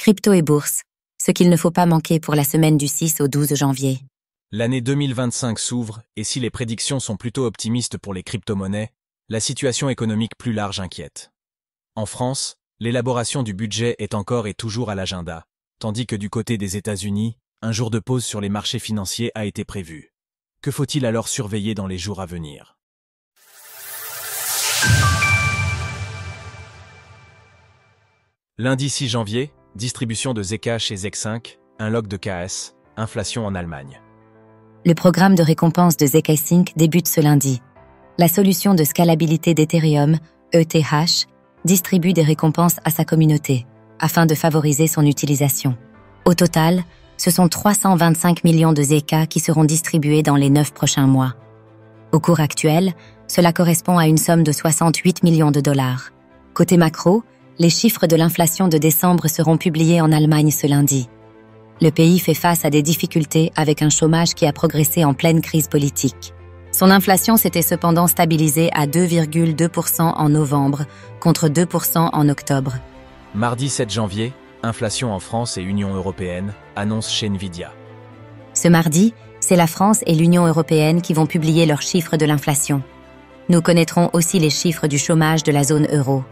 Crypto et bourse, ce qu'il ne faut pas manquer pour la semaine du 6 au 12 janvier. L'année 2025 s'ouvre, et si les prédictions sont plutôt optimistes pour les crypto-monnaies, la situation économique plus large inquiète. En France, l'élaboration du budget est encore et toujours à l'agenda, tandis que du côté des États-Unis, un jour de pause sur les marchés financiers a été prévu. Que faut-il alors surveiller dans les jours à venir? Lundi 6 janvier, distribution de Zeka chez Zec5, un lock de KS, inflation en Allemagne. Le programme de récompense de Zk débute ce lundi. La solution de scalabilité d'Ethereum, ETH, distribue des récompenses à sa communauté, afin de favoriser son utilisation. Au total, ce sont 325 millions de Zk qui seront distribués dans les 9 prochains mois. Au cours actuel, cela correspond à une somme de 68 millions de dollars. Côté macro, les chiffres de l'inflation de décembre seront publiés en Allemagne ce lundi. Le pays fait face à des difficultés avec un chômage qui a progressé en pleine crise politique. Son inflation s'était cependant stabilisée à 2,2% en novembre, contre 2% en octobre. Mardi 7 janvier, inflation en France et Union européenne, annonce chez Nvidia. Ce mardi, c'est la France et l'Union européenne qui vont publier leurs chiffres de l'inflation. Nous connaîtrons aussi les chiffres du chômage de la zone euro.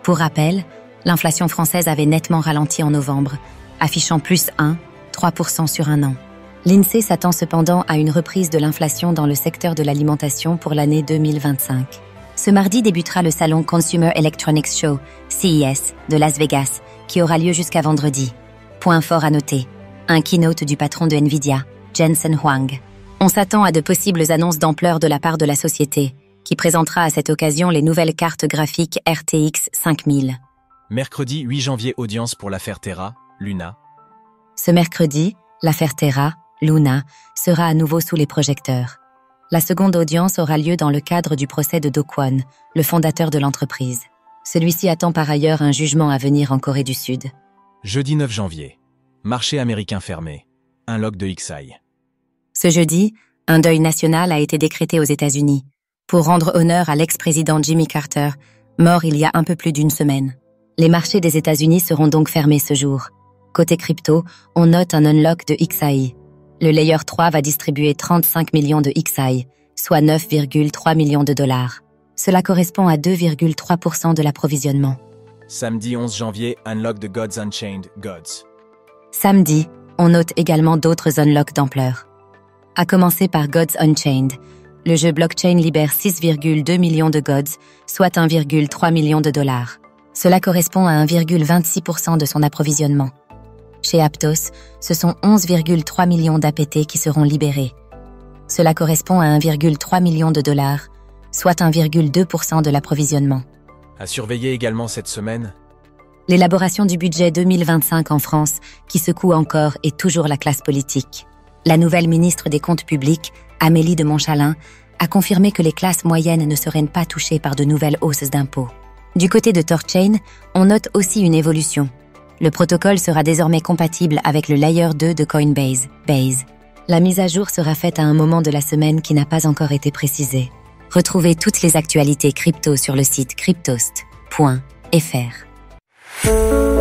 Pour rappel, l'inflation française avait nettement ralenti en novembre, affichant plus 1,3% sur un an. L'INSEE s'attend cependant à une reprise de l'inflation dans le secteur de l'alimentation pour l'année 2025. Ce mardi débutera le salon Consumer Electronics Show, CES, de Las Vegas, qui aura lieu jusqu'à vendredi. Point fort à noter, un keynote du patron de Nvidia, Jensen Huang. On s'attend à de possibles annonces d'ampleur de la part de la société, qui présentera à cette occasion les nouvelles cartes graphiques RTX 5000. Mercredi 8 janvier, audience pour l'affaire Terra, Luna. Ce mercredi, l'affaire Terra, Luna, sera à nouveau sous les projecteurs. La seconde audience aura lieu dans le cadre du procès de Do Kwon, le fondateur de l'entreprise. Celui-ci attend par ailleurs un jugement à venir en Corée du Sud. Jeudi 9 janvier, marché américain fermé, un lock de XI. Ce jeudi, un deuil national a été décrété aux États-Unis, pour rendre honneur à l'ex-président Jimmy Carter, mort il y a un peu plus d'une semaine. Les marchés des États-Unis seront donc fermés ce jour. Côté crypto, on note un unlock de XI. Le Layer 3 va distribuer 35 millions de XI, soit 9,3 millions de dollars. Cela correspond à 2,3% de l'approvisionnement. Samedi 11 janvier, unlock de Gods Unchained, Gods. Samedi, on note également d'autres unlocks d'ampleur. À commencer par Gods Unchained, le jeu blockchain libère 6,2 millions de Gods, soit 1,3 million de dollars. Cela correspond à 1,26% de son approvisionnement. Chez Aptos, ce sont 11,3 millions d'APT qui seront libérés. Cela correspond à 1,3 million de dollars, soit 1,2% de l'approvisionnement. À surveiller également cette semaine, l'élaboration du budget 2025 en France, qui secoue encore et toujours la classe politique. La nouvelle ministre des Comptes publics, Amélie de Montchalin, a confirmé que les classes moyennes ne seraient pas touchées par de nouvelles hausses d'impôts. Du côté de Thorchain, on note aussi une évolution. Le protocole sera désormais compatible avec le Layer 2 de Coinbase, Base. La mise à jour sera faite à un moment de la semaine qui n'a pas encore été précisé. Retrouvez toutes les actualités crypto sur le site cryptost.fr.